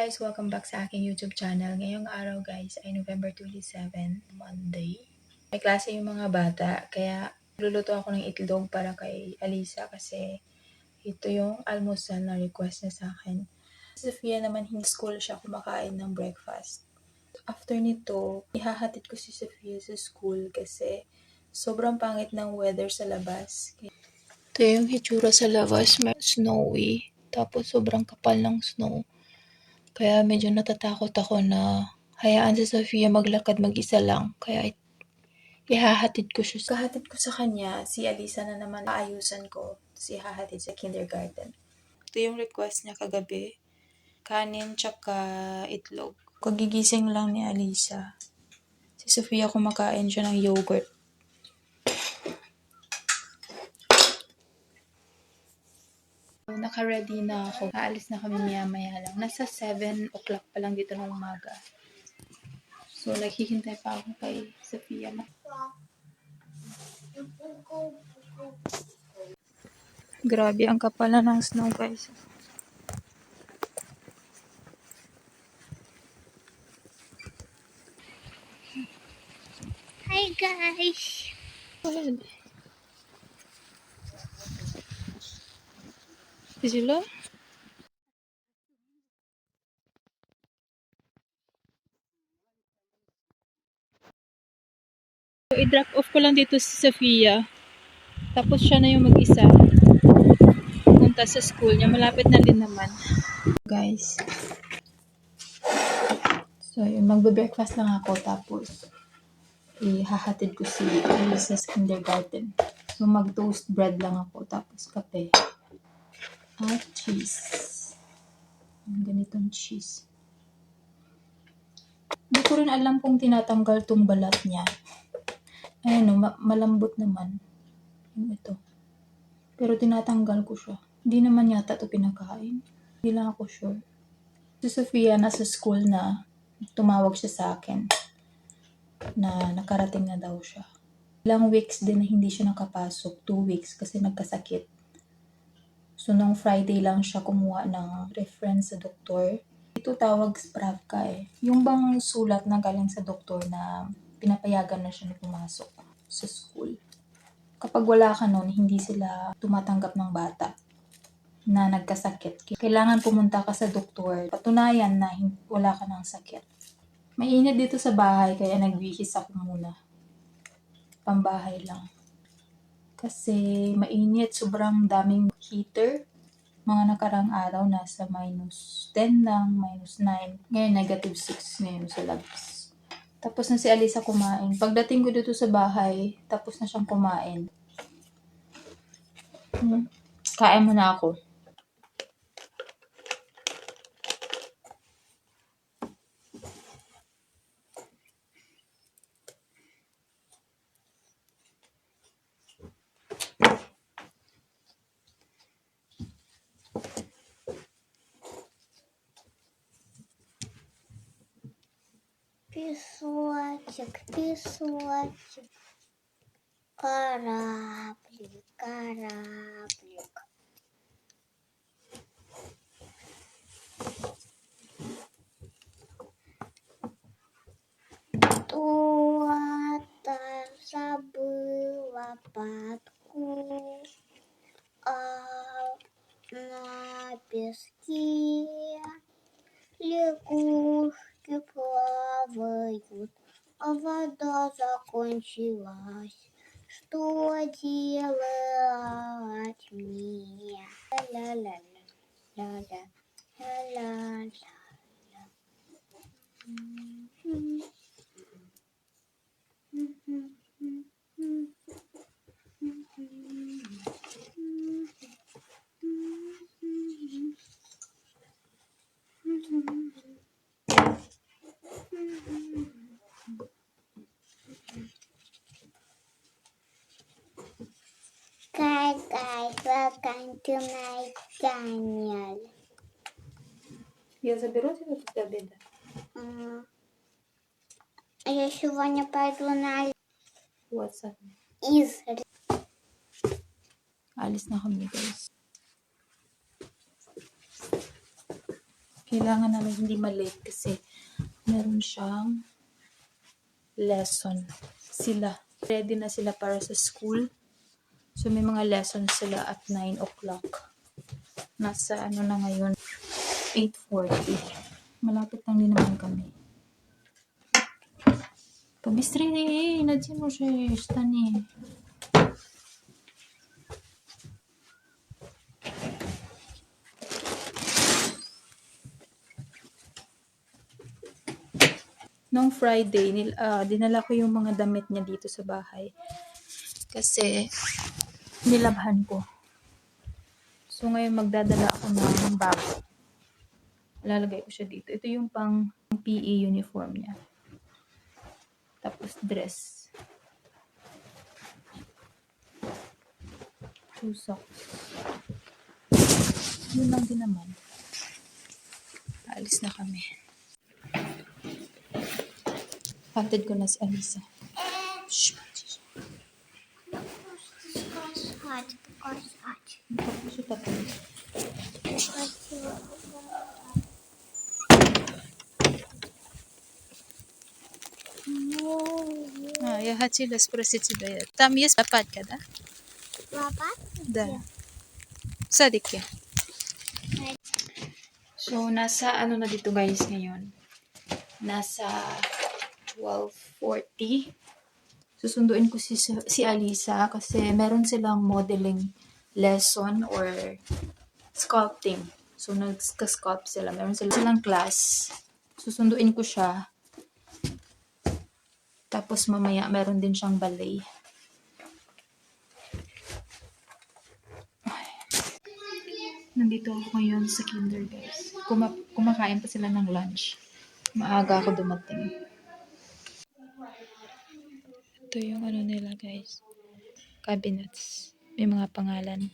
guys! Welcome back sa aking YouTube channel. Ngayong araw guys ay November 27, Monday. May klase yung mga bata kaya luluto ako ng itlog para kay Alisa kasi ito yung almusal na request niya sa akin. Si Sofia naman hindi school siya kumakain ng breakfast. After nito, ihahatid ko si Sofia sa school kasi sobrang pangit ng weather sa labas. Ito yung hitsura sa labas, may snowy, tapos sobrang kapal ng snow. Kaya medyo natatakot ako na hayaan si Sofia maglakad mag-isa lang. Kaya ihahatid ko siya. Kahatid ko sa kanya, si Alisa na naman aayusan ko. Tapos ihahatid sa kindergarten. Ito yung request niya kagabi. Kanin tsaka itlog. Kagigising lang ni Alisa. Si Sofia kumakain siya ng yogurt. Naka-ready na ako. Aalis na kami maya-maya lang. Nasa 7 o'clock pa lang dito ng umaga. So, naghihintay pa ako kay Sofia. Grabe, ang kapal na ng snow, guys. Hi guys! Sila? So, i-drop off ko lang dito si Sofia. Tapos siya na yung mag-isa. Pumunta sa school niya. Malapit na din naman. Guys. So, yun. Magbe-breakfast lang ako. Tapos, ihahatid ko si Alisa sa kindergarten. So, mag-toast bread lang ako. Tapos, kape. At cheese. Ganitong cheese. Hindi ko rin alam kung tinatanggal tong balat niya. Ayun, malambot naman. Yung ito. Pero tinatanggal ko siya. Hindi naman yata ito pinakain. Hindi lang ako sure. Si Sofia nasa school na tumawag siya sa akin na nakarating na daw siya. Ilang weeks din na hindi siya nakapasok. 2 weeks kasi nagkasakit. So, nung Friday lang siya kumuha ng reference sa doktor. Ito tawag Spravka eh. Yung bang sulat na galing sa doktor na pinapayagan na siya na pumasok sa school. Kapag wala ka nun, hindi sila tumatanggap ng bata na nagkasakit. Kailangan pumunta ka sa doktor. Patunayan na wala ka ng sakit. Mainit dito sa bahay kaya nagbihis ako muna. Pambahay lang. Kasi mainit, sobrang daming heater. Mga nakarang araw nasa -10 lang, -9. Ngayon -6 ngayon sa labas. Tapos na si Alisa kumain. Pagdating ko dito sa bahay, tapos na siyang kumain. Kain muna ako. Песочек, песочек, кораблик, кораблик. Кто-то забыл лопатку, а на песке лягушки плавают, а вода закончилась. Что делать мне? Ля-ля-ля, ля-ля-ля. Guys, welcome to my channel. Я заберу тебя после обеда? Я сегодня пойду на WhatsApp. из. Alis na kami guys. Kailangan namin hindi malate kasi meron siyang lesson. Ready na sila para sa school. So, may mga lessons sila at 9 o'clock. Nasa na ngayon, 8:40. Malapit lang din naman kami. Побыстрее, Надин уже, штани. Nung Friday, dinala ko yung mga damit niya dito sa bahay. Kasi, nilabhan ko. So, ngayon magdadala ako ng bago. Lalagay ko siya dito. Ito yung pang PE uniform niya. Tapos, dress. 2 socks. Yun lang din naman. Alis na kami. Hatid ko na si Alisa. Shh. Показать, показать. Bakit siya tatay? Я хотела спросить тебя. Там есть лопатка, да? Лопат? Да. В садике. So, nasa na dito guys ngayon? Nasa 12:40. Susunduin ko si Alisa kasi meron silang modeling lesson or sculpting. So, nagka-sculpt sila. Meron silang class. Susunduin ko siya. Tapos mamaya meron din siyang ballet. Nandito ako ngayon sa kinder guys. Kumakain pa sila ng lunch. Maaga ako dumating. Ito yung nila guys. Cabinets. May mga pangalan.